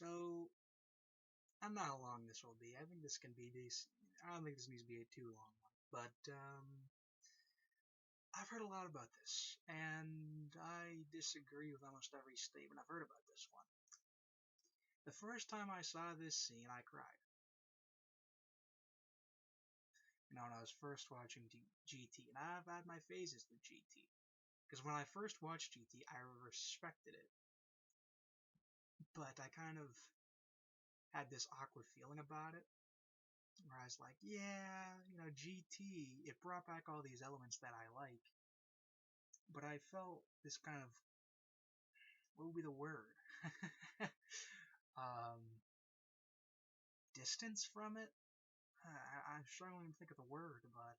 So I don't know how long this will be. I think this can be decent. I don't think this needs to be a too long one. But I've heard a lot about this, and I disagree with almost every statement I've heard about this one. The first time I saw this scene, I cried. When I was first watching GT, and I've had my phases with GT. Because when I first watched GT, I respected it, but I kind of had this awkward feeling about it, where I was like, yeah, GT, it brought back all these elements that I like, but I felt this kind of, what would be the word? um, Distance from it? I'm struggling to think of the word, but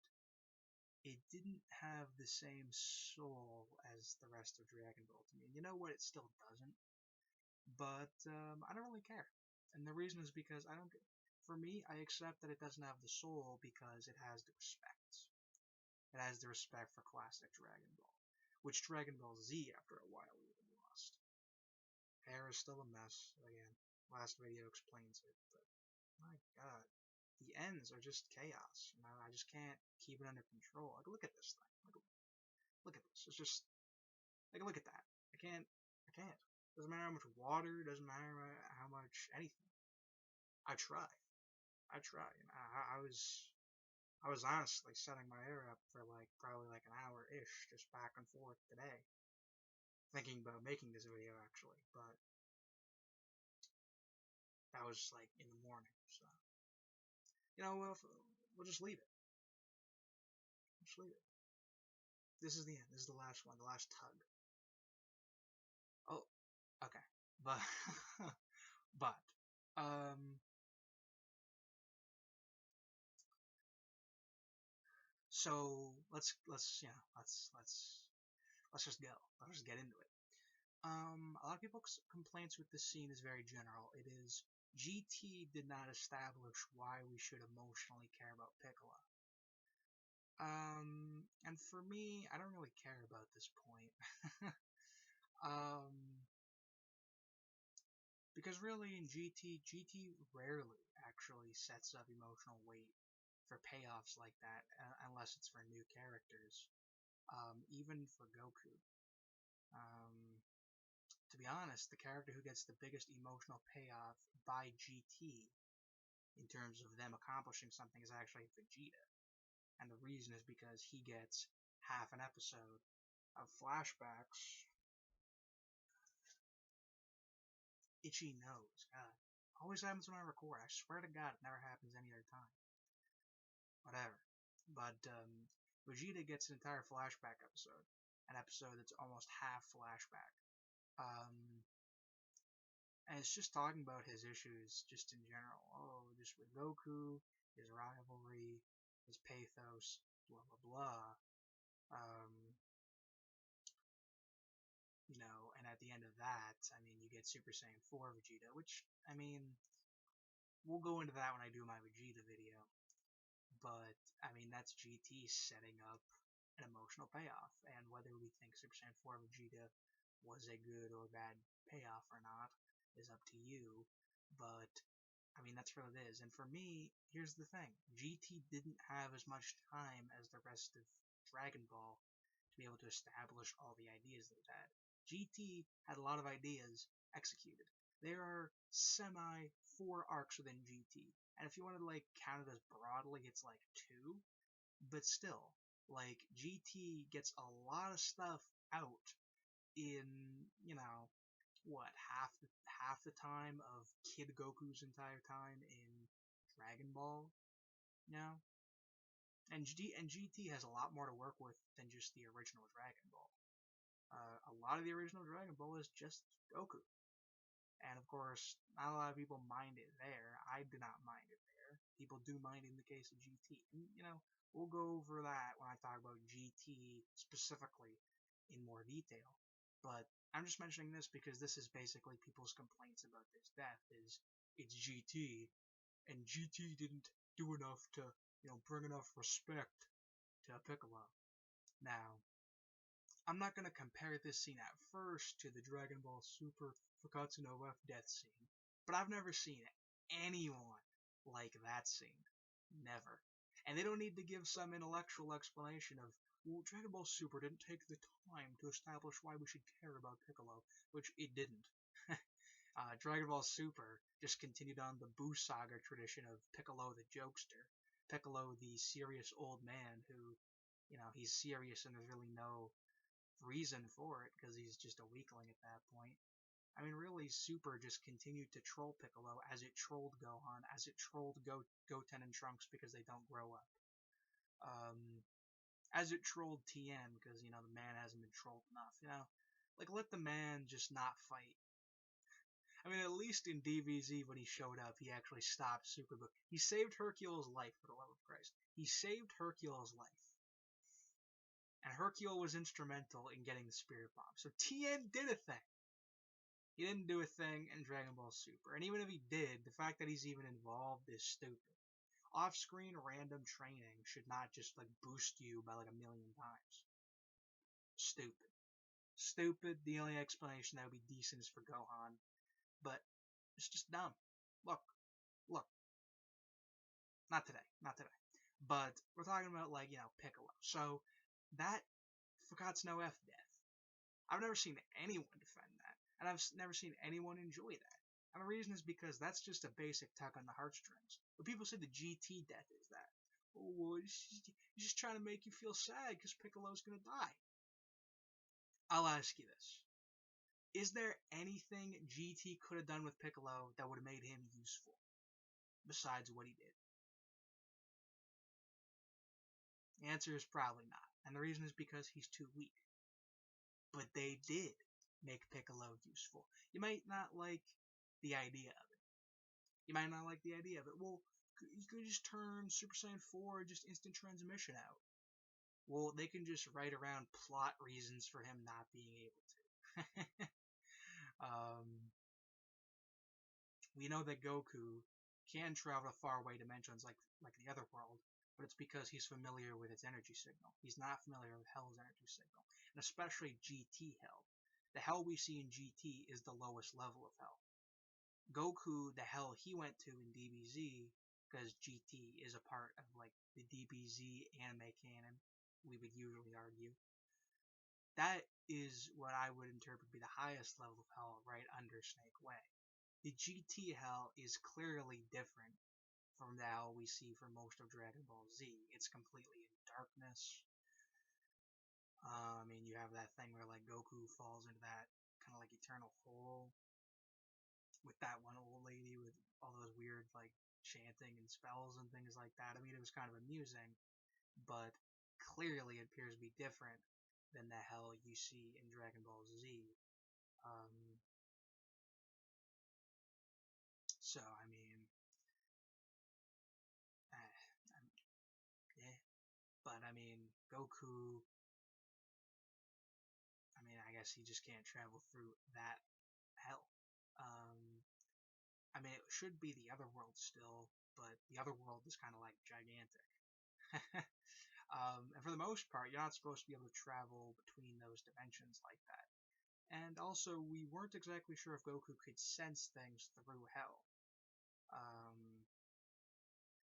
it didn't have the same soul as the rest of Dragon Ball to me. And you know what? It still doesn't. But I don't really care. And the reason is because I don't. For me, I accept that it doesn't have the soul because it has the respect. It has the respect for classic Dragon Ball, which Dragon Ball Z after a while even lost. Hair is still a mess. Again, last video explains it, but my god, the ends are just chaos. I just can't keep it under control. Like, look at this thing. Look at this. It's just like, look at that. I can't. I can't. Doesn't matter how much water. Doesn't matter how much anything. I try. I try. I was honestly setting my hair up for like probably like an hour ish, just back and forth today, thinking about making this video actually, but that was like in the morning. So we'll just leave it. Just leave it. This is the end. This is the last one. The last tug. Oh, okay. But but um. So let's just go. Let's just get into it. A lot of people's complaints with this scene is very general. It is GT did not establish why we should emotionally care about Piccolo. And for me, I don't really care about this point. um, because really in GT rarely actually sets up emotional weight for payoffs like that, unless it's for new characters. Even for Goku. Um, to be honest, the character who gets the biggest emotional payoff by GT in terms of them accomplishing something is actually Vegeta. And the reason is because he gets half an episode of flashbacks. Itchy nose. God. Always happens when I record. I swear to God, it never happens any other time. Whatever. But Vegeta gets an entire flashback episode. An episode that's almost half flashback. Um, and it's just talking about his issues just in general. Oh, just with Goku, his rivalry, his pathos, blah blah blah. Um, and at the end of that, I mean, you get Super Saiyan 4 Vegeta, which, I mean, we'll go into that when I do my Vegeta video. But, I mean, that's GT setting up an emotional payoff. And whether we think Super Saiyan 4 Vegeta was a good or bad payoff or not is up to you. But, I mean, that's what it is. And for me, here's the thing. GT didn't have as much time as the rest of Dragon Ball to be able to establish all the ideas that it had. GT had a lot of ideas executed. There are semi 4 arcs within GT. And if you want to like count it as broadly, it's like 2. But still, like GT gets a lot of stuff out in, what, half the time of Kid Goku's entire time in Dragon Ball, you know? And GT has a lot more to work with than just the original Dragon Ball. A lot of the original Dragon Ball is just Goku. And of course, not a lot of people mind it there. I do not mind it there. People do mind it in the case of GT. And, we'll go over that when I talk about GT specifically in more detail. But I'm just mentioning this because this is basically people's complaints about this death is it's GT and GT didn't do enough to, bring enough respect to Piccolo. Now, I'm not going to compare this scene at first to the Dragon Ball Super Fukkatsu no F death scene, But I've never seen anyone like that scene. Never. And they don't need to give some intellectual explanation of, well, Dragon Ball Super didn't take the time to establish why we should care about Piccolo, which it didn't. Dragon Ball Super just continued on the Buu Saga tradition of Piccolo the jokester, Piccolo the serious old man who, he's serious and there's really no reason for it because he's just a weakling at that point. I mean, really, Super just continued to troll Piccolo as it trolled Gohan, as it trolled Goten and Trunks because they don't grow up. As it trolled Tien because, the man hasn't been trolled enough. Like, let the man just not fight. I mean, at least in DBZ when he showed up, he actually stopped Super Buu. He saved Hercule's life, for the love of Christ. He saved Hercule's life. And Hercule was instrumental in getting the Spirit Bomb. So Tien did a thing. He didn't do a thing in Dragon Ball Super. And even if he did, the fact that he's even involved is stupid. Off-screen random training should not just like boost you by like a million times. Stupid. Stupid. The only explanation that would be decent is for Gohan. But it's just dumb. Look. Not today. Not today. But we're talking about like, Piccolo. So that Forgot's No F death. I've never seen anyone defend that. And I've never seen anyone enjoy that. And the reason is because that's just a basic tug on the heartstrings. But people say the GT death is that. Oh, well, he's just trying to make you feel sad because Piccolo's going to die. I'll ask you this. Is there anything GT could have done with Piccolo that would have made him useful? Besides what he did? The answer is probably not. And the reason is because he's too weak. But they did make Piccolo useful. You might not like the idea of it. Well, you could just turn Super Saiyan 4 just instant transmission out. Well, they can just write around plot reasons for him not being able to. We know that Goku can travel to faraway dimensions like the other world, but it's because he's familiar with its energy signal. He's not familiar with Hell's energy signal, and especially GT Hell. The Hell we see in GT is the lowest level of Hell. Goku, the Hell he went to in DBZ, because GT is a part of like the DBZ anime canon, we would usually argue. That is what I would interpret to be the highest level of Hell, right under Snake Way. The GT Hell is clearly different from the Hell we see for most of Dragon Ball Z. It's completely in darkness. I mean, you have that thing where like Goku falls into that kind of like eternal hole with that one old lady with all those weird like chanting and spells and things like that. I mean, it was kind of amusing, but clearly it appears to be different than the Hell you see in Dragon Ball Z. So, I mean, yeah. But, I mean, Goku, I mean, I guess he just can't travel through that hell. I mean, it should be the other world still, but the other world is kind of like gigantic. And for the most part, you're not supposed to be able to travel between those dimensions like that. And also, we weren't exactly sure if Goku could sense things through hell.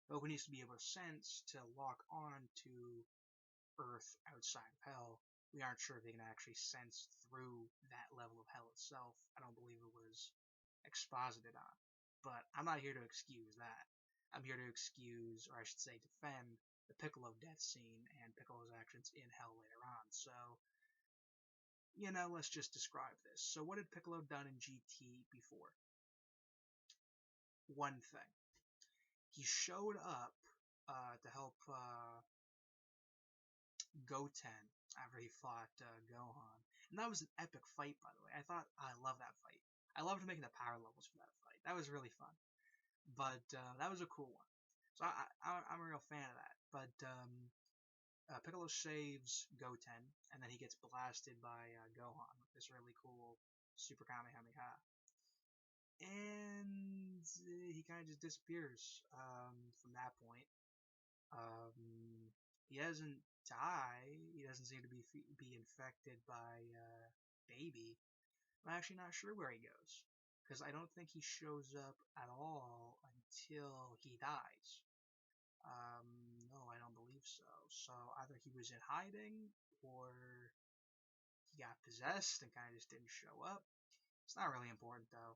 Goku needs to be able to sense to lock on to Earth outside of hell. We aren't sure if they can actually sense through that level of hell itself. I don't believe it was exposited on. But I'm not here to excuse that. I'm here to excuse, or I should say defend, the Piccolo death scene and Piccolo's actions in hell later on. So, let's just describe this. So what had Piccolo done in GT before? One thing. He showed up to help Goten after he fought Gohan. And that was an epic fight, by the way. I love that fight. I loved making the power levels for that fight. That was really fun. But that was a cool one. So I'm a real fan of that. But Piccolo saves Goten, and then he gets blasted by Gohan with this really cool Super Kamehameha. And he kind of just disappears from that point. He doesn't die. He doesn't seem to be infected by Baby. I'm actually not sure where he goes. because I don't think he shows up at all until he dies. No, I don't believe so. So either he was in hiding or he got possessed and kind of just didn't show up. It's not really important though.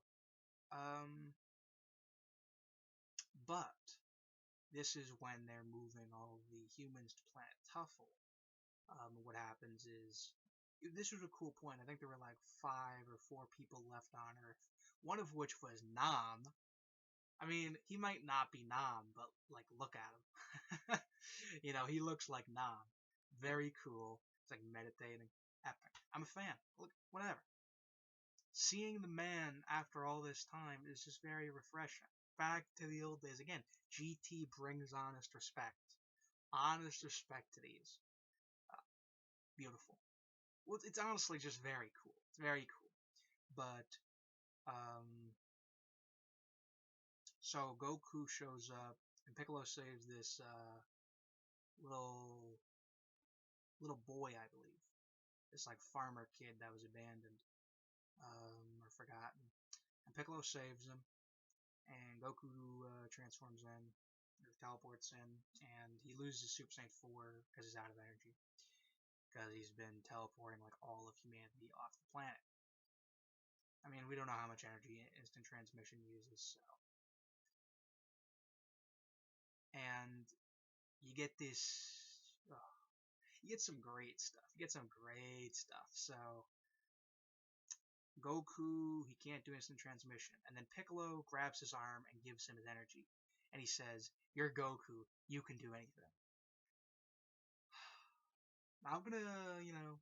But this is when they're moving all the humans to planet Tuffle. What happens is this was a cool point. I think there were like 5 or 4 people left on Earth, one of which was Nam. I mean, he might not be Nam, but like, look at him. He looks like Nam. Very cool. It's like meditating. Epic. I'm a fan. Look, whatever. Seeing the man after all this time is just very refreshing. Back to the old days again. GT brings honest respect. Honest respect to these. Uh, Beautiful. Well, it's honestly just very cool. It's very cool. But um, so Goku shows up and Piccolo saves this little little boy, I believe. This like farmer kid that was abandoned or forgotten. And Piccolo saves him, and Goku transforms in, or teleports in, and he loses Super Saiyan 4 because he's out of energy. Because he's been teleporting like all of humanity off the planet. I mean, we don't know how much energy instant transmission uses, so. And you get this. Oh, you get some great stuff. You get some great stuff. So, Goku, he can't do instant transmission. And then Piccolo grabs his arm and gives him his energy. And he says, "You're Goku. You can do anything." Now I'm gonna,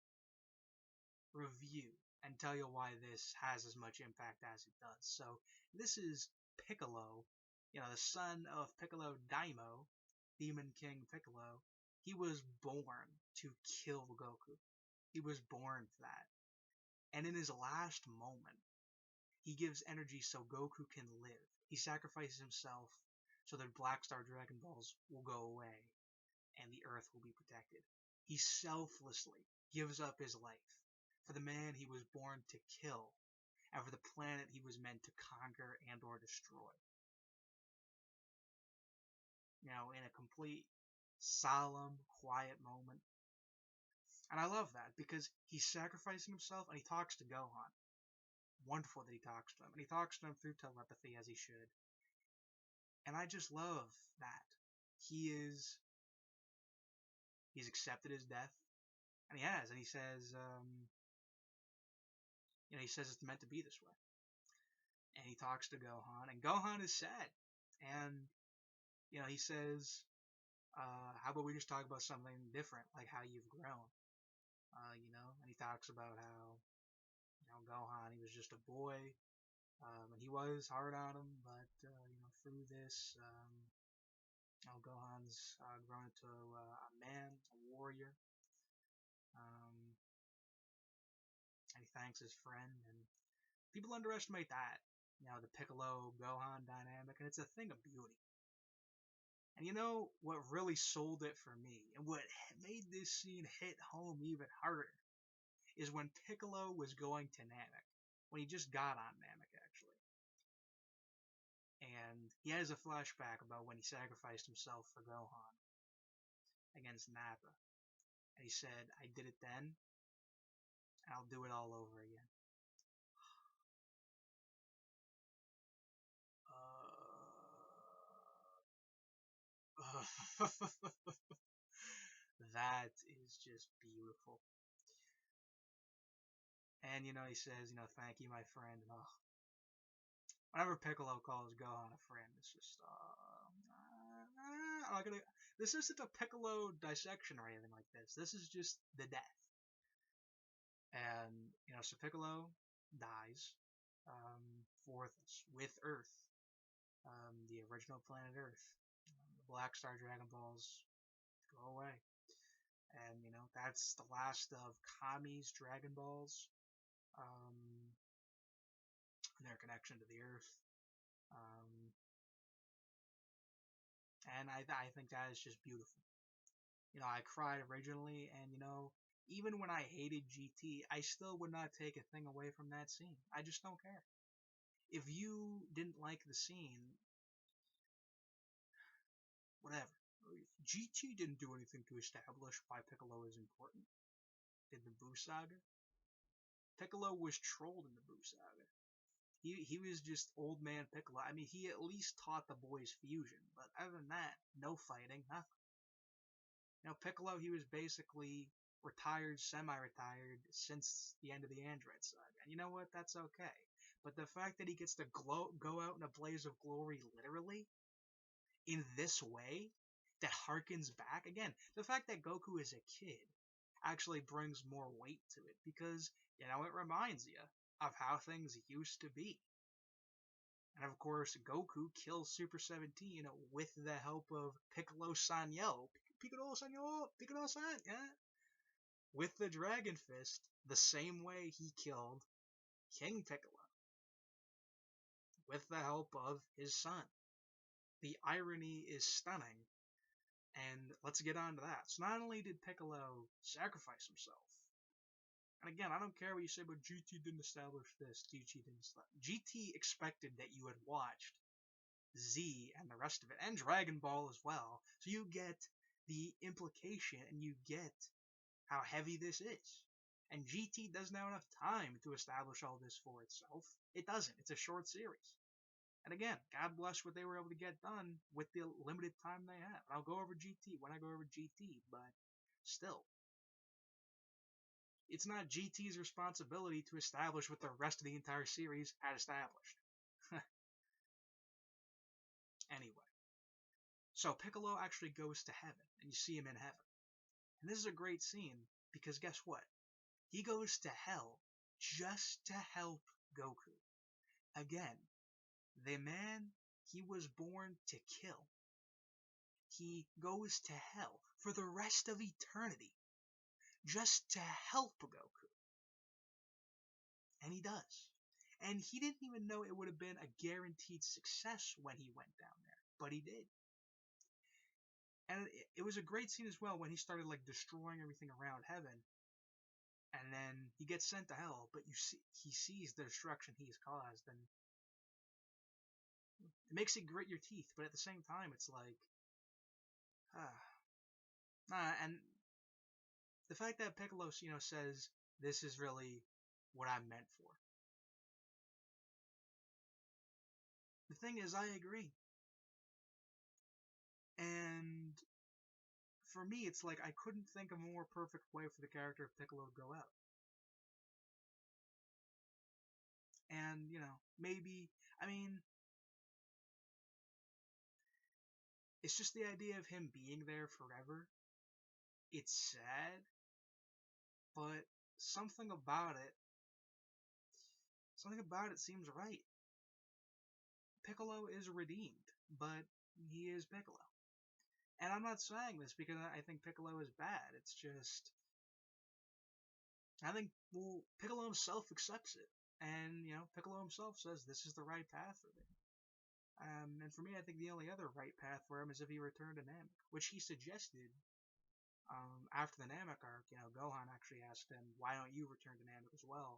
review and tell you why this has as much impact as it does. So, this is Piccolo, the son of Piccolo Daimo, Demon King Piccolo. He was born to kill Goku. He was born for that. And in his last moment, he gives energy so Goku can live. He sacrifices himself so that Black Star Dragon Balls will go away and the Earth will be protected. He selflessly gives up his life for the man he was born to kill and for the planet he was meant to conquer and or destroy. In a complete, solemn, quiet moment. And I love that because he's sacrificing himself and he talks to Gohan. Wonderful that he talks to him. And he talks to him through telepathy as he should. And I just love that. He's accepted his death. And he has. And he says, he says it's meant to be this way. And he talks to Gohan. And Gohan is sad. And, he says, how about we just talk about something different, like how you've grown? And he talks about how, Gohan, he was just a boy, and he was hard on him, but, through this, Gohan's grown into a man, a warrior, um, and he thanks his friend, and people underestimate that, the Piccolo Gohan dynamic, and it's a thing of beauty. And what really sold it for me, and what made this scene hit home even harder, is when Piccolo was going to Namek. When he just got on Namek, actually. And he has a flashback about when he sacrificed himself for Gohan against Nappa. And he said, "I did it then, and I'll do it all over again." That is just beautiful. And, he says, "Thank you, my friend." And, whenever Piccolo calls Gohan a friend, it's just, I'm not gonna. This isn't a Piccolo dissection or anything like this. This is just the death. And, so Piccolo dies for with Earth, the original planet Earth. The Black Star Dragon Balls go away. And, that's the last of Kami's Dragon Balls, their connection to the Earth. And I think that is just beautiful. I cried originally, and, even when I hated GT, I still would not take a thing away from that scene. I just don't care. If you didn't like the scene, whatever. GT didn't do anything to establish why Piccolo is important. Did the Buu Saga? Piccolo was trolled in the Buu Saga. He was just old man Piccolo. I mean, he at least taught the boys fusion, but other than that, no fighting, nothing. You know, Piccolo, he was basically retired, semi-retired since the end of the Android Saga. And you know what? That's okay. But the fact that he gets to go out in a blaze of glory, literally, in this way, that harkens back again. The fact that Goku is a kid actually brings more weight to it because, you know, it reminds you of how things used to be. And of course, Goku kills Super 17 with the help of Piccolo Sanyo. Piccolo Sanyo! Piccolo San! Yeah? With the Dragon Fist, the same way he killed King Piccolo. With the help of his son. The irony is stunning. And let's get on to that. So not only did Piccolo sacrifice himself, and again, I don't care what you say, but GT didn't establish this. GT expected that you had watched Z and the rest of it, and Dragon Ball as well. So you get the implication and you get how heavy this is. And GT doesn't have enough time to establish all this for itself. It doesn't. It's a short series. And again, God bless what they were able to get done with the limited time they have. And I'll go over GT when I go over GT, but still. It's not GT's responsibility to establish what the rest of the entire series had established. Anyway. So Piccolo actually goes to heaven, and you see him in heaven. And this is a great scene, because guess what? He goes to hell just to help Goku. Again, the man he was born to kill. He goes to hell for the rest of eternity just to help Goku. And he does. And he didn't even know it would have been a guaranteed success when he went down there, but he did. And it was a great scene as well when he started like destroying everything around heaven. And then he gets sent to hell, but he sees the destruction he's caused, and it makes it grit your teeth. But at the same time, it's like, and the fact that Piccolo, says this is really what I'm meant for. The thing is, I agree. And for me, it's like I couldn't think of a more perfect way for the character of Piccolo to go out. And, maybe, I mean, it's just the idea of him being there forever. It's sad, but something about it seems right. Piccolo is redeemed, but he is Piccolo. And I'm not saying this because I think Piccolo is bad. It's just, I think, Piccolo himself accepts it. And, Piccolo himself says this is the right path for me. And for me, I think the only other right path for him is if he returned to Namek, which he suggested after the Namek arc. Gohan actually asked him, why don't you return to Namek as well?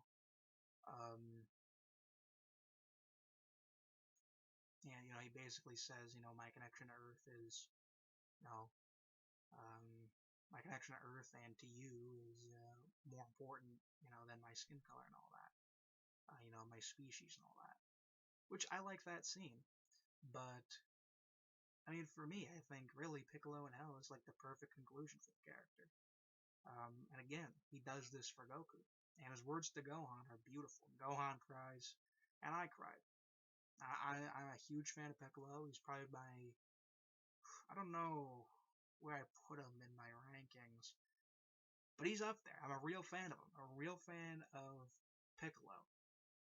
And, he basically says, my connection to Earth is, my connection to Earth and to you is more important, than my skin color and all that. My species and all that. Which I like that scene. But, I mean, for me, I think really Piccolo in Hell is like the perfect conclusion for the character. And again, he does this for Goku. And his words to Gohan are beautiful. Gohan cries, and I cried. I'm a huge fan of Piccolo. He's probably I don't know where I put him in my rankings, but he's up there. I'm a real fan of him. A real fan of Piccolo.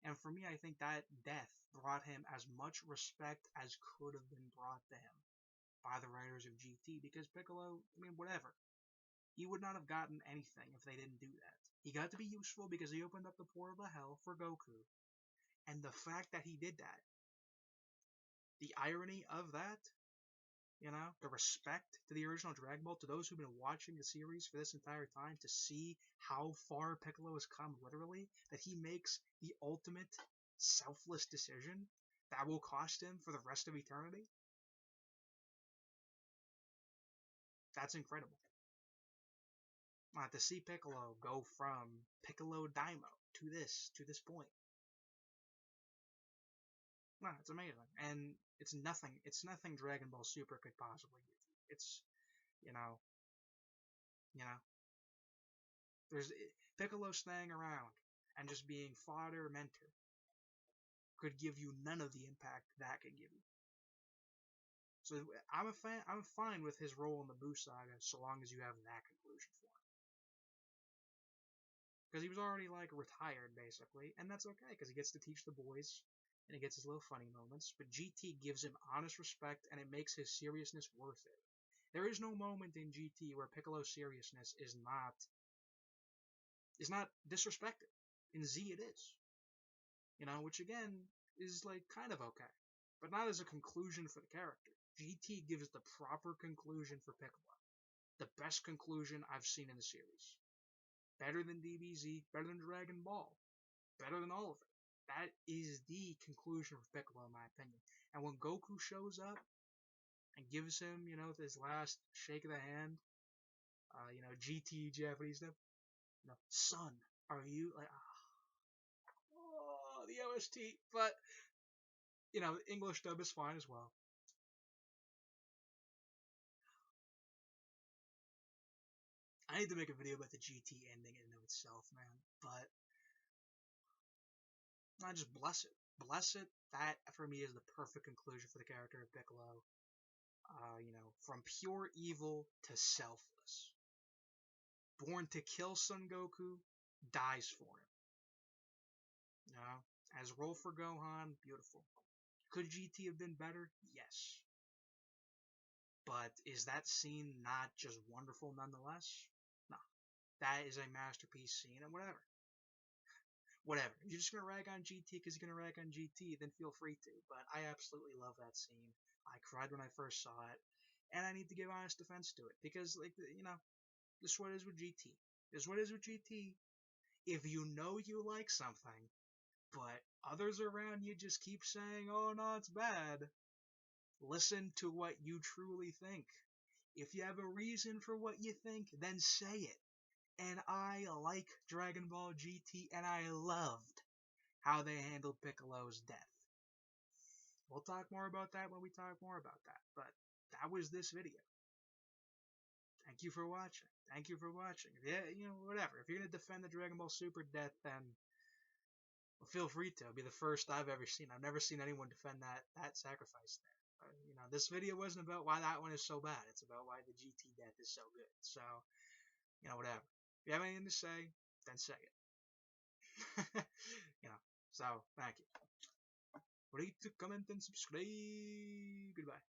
And for me, I think that death brought him as much respect as could have been brought to him by the writers of GT, because Piccolo, I mean, whatever. He would not have gotten anything if they didn't do that. He got to be useful because he opened up the portal to hell for Goku. And the fact that he did that, the irony of that, the respect to the original Dragon Ball, to those who've been watching the series for this entire time, to see how far Piccolo has come literally, that he makes the ultimate selfless decision that will cost him for the rest of eternity. That's incredible. To see Piccolo go from Piccolo Daimo to this point. No, it's amazing, and it's nothing Dragon Ball Super could possibly give you. It's you know, you know, there's Piccolo staying around and just being fodder mentor could give you none of the impact that could give you. So I'm a fan. I'm fine with his role in the Buu saga so long as you have that conclusion for him. Because he was already like retired basically, and that's okay because he gets to teach the boys and he gets his little funny moments. But GT gives him honest respect and it makes his seriousness worth it. There is no moment in GT where Piccolo's seriousness is not disrespected. In Z it is. Which again is like kind of okay. But not as a conclusion for the character. GT gives the proper conclusion for Piccolo. The best conclusion I've seen in the series. Better than DBZ, better than Dragon Ball, better than all of it. That is the conclusion for Piccolo, in my opinion. And when Goku shows up and gives him, this last shake of the hand, GT Japanese stuff, son, are you like, oh, the OST, but English dub is fine as well. I need to make a video about the GT ending in and of itself, man. But I just bless it. Bless it. That for me is the perfect conclusion for the character of Piccolo. From pure evil to selfless. Born to kill Son Goku, dies for him. As role for Gohan, beautiful. Could GT have been better? Yes. But is that scene not just wonderful nonetheless? No. That is a masterpiece scene, and whatever. Whatever. If you're just going to rag on GT because you're going to rag on GT, then feel free to. But I absolutely love that scene. I cried when I first saw it. And I need to give honest defense to it. Because, this is what it is with GT. This is what it is with GT. If you know you like something, but others around you just keep saying, oh no, it's bad, listen to what you truly think. If you have a reason for what you think, then say it. And I like Dragon Ball GT, and I loved how they handled Piccolo's death. We'll talk more about that when we talk more about that, but that was this video. Thank you for watching. Thank you for watching. Yeah, whatever. If you're going to defend the Dragon Ball Super death, then feel free to. It'll be the first I've ever seen. I've never seen anyone defend that sacrifice there. This video wasn't about why that one is so bad. It's about why the GT death is so good. So, whatever. If you have anything to say, then say it. So, thank you. Rate, comment, and subscribe. Goodbye.